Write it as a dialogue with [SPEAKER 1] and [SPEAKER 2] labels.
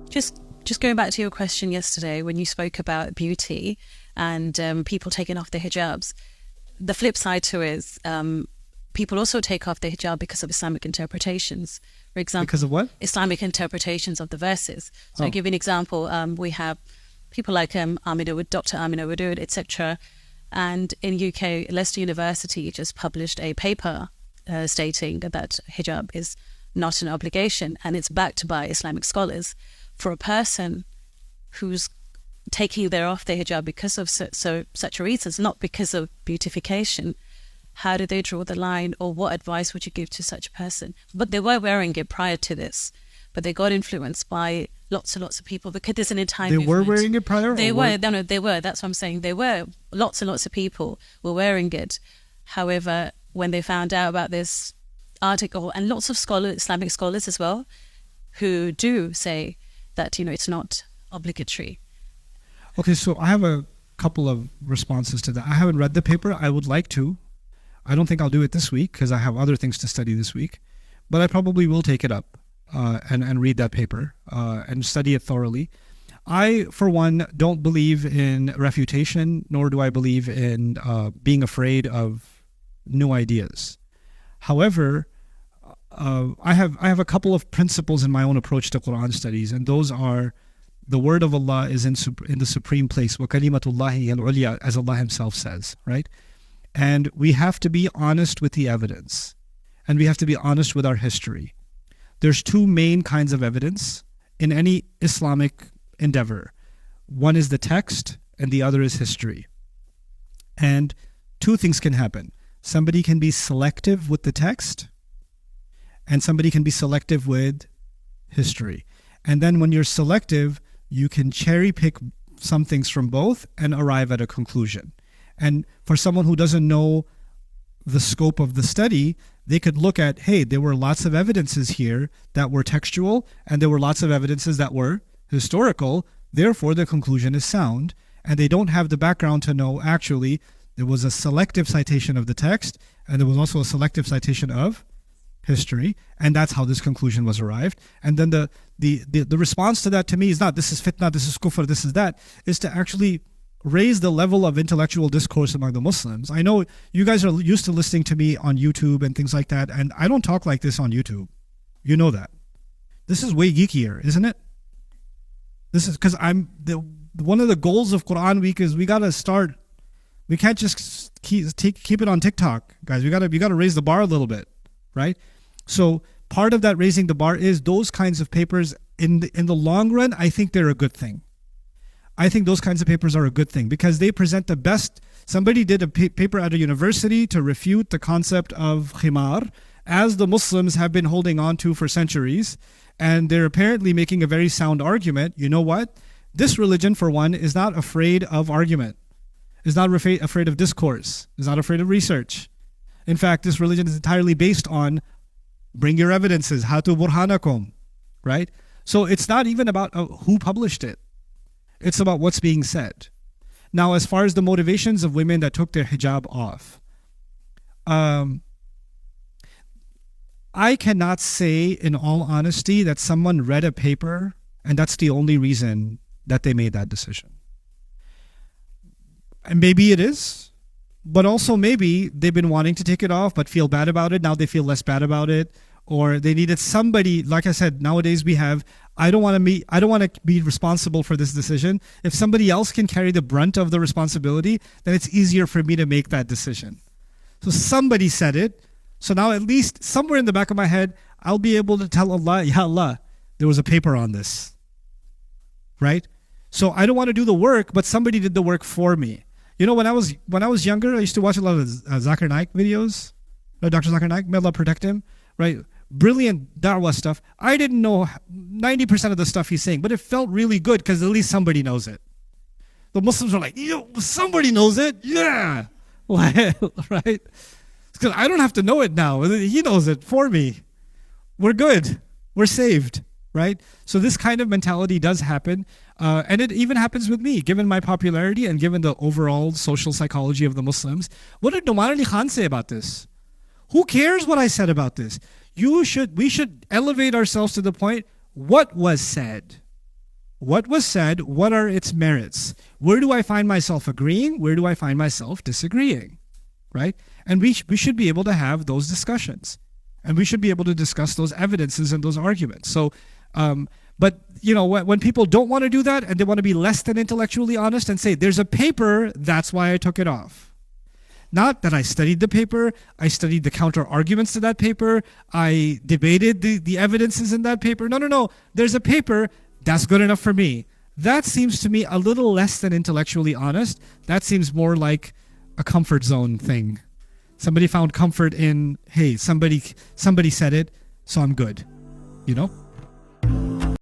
[SPEAKER 1] Just going back to your question yesterday when you spoke about beauty and people taking off their hijabs, the flip side to it is people also take off their hijab because of Islamic interpretations. For example,
[SPEAKER 2] because of what?
[SPEAKER 1] Islamic interpretations of the verses. So I'll give you an example. We have people like Amina Wood, Dr. Amina Wood, etc. And in UK, Leicester University just published a paper stating that hijab is not an obligation, and it's backed by Islamic scholars. For a person who's taking off their hijab because of such reasons, not because of beautification, how do they draw the line, or what advice would you give to such a person? But they were wearing it prior to this, but they got influenced by lots and lots of people because there's an entire movement.
[SPEAKER 2] They were wearing it prior?
[SPEAKER 1] They were. No, they were. That's what I'm saying. They were. Lots and lots of people were wearing it. However, when they found out about this article, and lots of scholars, Islamic scholars as well, who do say that, it's not obligatory.
[SPEAKER 2] Okay, so I have a couple of responses to that. I haven't read the paper. I would like to. I don't think I'll do it this week because I have other things to study this week. But I probably will take it up and read that paper and study it thoroughly. I, for one, don't believe in refutation, nor do I believe in being afraid of new ideas. However, I have a couple of principles in my own approach to Quran studies, and those are the word of Allah is in the supreme place, وَكَلِمَةُ اللَّهِ الْعُلْيَا, as Allah Himself says, right? And we have to be honest with the evidence, and we have to be honest with our history. There's two main kinds of evidence in any Islamic endeavor. One is the text, and the other is history. And two things can happen. Somebody can be selective with the text, and somebody can be selective with history. And then when you're selective, you can cherry pick some things from both and arrive at a conclusion. And for someone who doesn't know the scope of the study, they could look at, hey, there were lots of evidences here that were textual, and there were lots of evidences that were historical. Therefore, the conclusion is sound. And they don't have the background to know, actually, there was a selective citation of the text, and there was also a selective citation of history, and that's how this conclusion was arrived. And then the response to that, to me, is not this is fitna, this is kufr, this is that, is to actually raise the level of intellectual discourse among the Muslims. I know you guys are used to listening to me on YouTube and things like that, and I don't talk like this on YouTube. You know that. This is way geekier, isn't it? This is because one of the goals of Quran Week is we gotta start. We can't just keep it on TikTok, guys. We gotta raise the bar a little bit, right? So part of that raising the bar is those kinds of papers. In the long run, I think they're a good thing. I think those kinds of papers are a good thing because they present the best. Somebody did a paper at a university to refute the concept of khimar, as the Muslims have been holding on to for centuries, and they're apparently making a very sound argument. You know what? This religion, for one, is not afraid of argument, is not afraid of discourse, is not afraid of research. In fact, this religion is entirely based on bring your evidences, hatu burhanakum, right? So it's not even about who published it. It's about what's being said. Now, as far as the motivations of women that took their hijab off, I cannot say in all honesty that someone read a paper and that's the only reason that they made that decision. And maybe it is, but also maybe they've been wanting to take it off but feel bad about it. Now they feel less bad about it. Or they needed somebody, like I said, nowadays we have, I don't want to be responsible for this decision. If somebody else can carry the brunt of the responsibility, then it's easier for me to make that decision. So somebody said it. So now at least somewhere in the back of my head, I'll be able to tell Allah, Ya Allah, there was a paper on this. Right? So I don't want to do the work, but somebody did the work for me. You know, when I was younger, I used to watch a lot of Zakir Naik videos. Dr. Zakir Naik, may Allah protect him. Right? Brilliant da'wah stuff. I didn't know 90% of the stuff he's saying, but it felt really good because at least somebody knows it. The Muslims are like, yo, somebody knows it? Yeah. Right? Because I don't have to know it now. He knows it for me. We're good. We're saved. Right? So this kind of mentality does happen. And it even happens with me, given my popularity and given the overall social psychology of the Muslims. What did Nouman Ali Khan say about this? Who cares what I said about this? We should elevate ourselves to the point, what was said? what was said, what are its merits? Where do I find myself agreeing? Where do I find myself disagreeing? Right? And we should be able to have those discussions. And we should be able to discuss those evidences and those arguments. So, but you know, when people don't want to do that and they want to be less than intellectually honest and say, there's a paper, that's why I took it off. Not that I studied the paper, I studied the counter arguments to that paper, I debated the evidences in that paper. No. There's a paper, that's good enough for me. That seems to me a little less than intellectually honest. That seems more like a comfort zone thing. Somebody found comfort in, hey, somebody said it, so I'm good. You know?